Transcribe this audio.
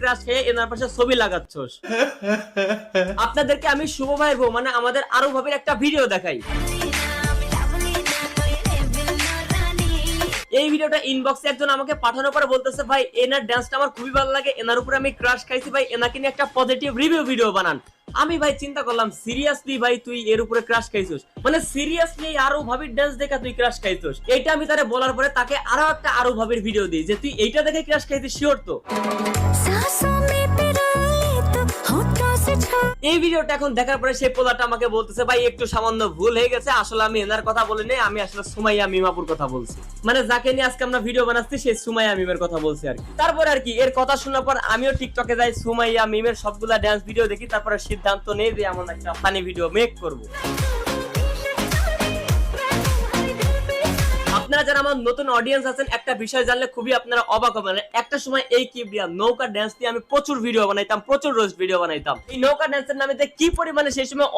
Crush খেয়ে এনার পাশে ছবি লাগাচ্ছস। আপনাদেরকে আমি শুভ ভাইয়ের বউ মানে আমাদের আরো ভাবির একটা ভিডিও দেখাই। এই ভিডিওটা ইনবক্সে একজন আমাকে পাঠানোর পরে বলতেছে ভাই এনার ডান্সটা আমার খুবই ভালো লাগে, এনার উপরে আমি ক্রাশ খাইছি ভাই, এনাকে নিয়ে একটা পজিটিভ রিভিউ ভিডিও বানান। আমি ভাই চিন্তা করলাম সিরিয়াসলি ভাই তুই এর উপরে ক্রাশ খাইছিস, মানে সিরিয়াসলি আরো ভাবির ডান্স দেখে তুই ক্রাশ খাইছিস। এটা আমি তারে বলার পরে তাকে আরো একটা আরো ভাবির ভিডিও দিই যে তুই এইটা দেখে ক্রাশ খাইছিস শিওর তো। এই ভিডিওটা এখন দেখার পরে সেই পোলাটা আমাকে বলতেছে ভাই একটু সামান্য ভুল হয়ে গেছে, আসলে আমি এনার কথা বলি নাই, আমি আসলে সুমাইয়া মিমাপুর কথা বলছি, মানে যাকে নিয়ে আজকে আমরা ভিডিও বানাচ্ছি সেই সুমাইয়া মিমের কথা বলছি আর কি। তারপর আর কি এর কথা শোনার পর আমিও টিকটকে যাই, সুমাইয়া মিমের সবগুলা ডান্স ভিডিও দেখি, তারপরে সিদ্ধান্ত নেই যে এমন একটা ফানি ভিডিও মেক করব। আপনারা যারা আমার নতুন অডিয়েন্স আছেন একটা বিষয় জানলে খুবই আপনারা অবাক হবেন। একটা সময় এই কিবরিয়া নৌকা ডান্স দিয়ে আমি প্রচুর ভিডিও বানাইতাম, প্রচুর রোজ ভিডিও বানাইতাম। এই নৌকা ডান্সের নামে কি পরিমাণে সেই সময়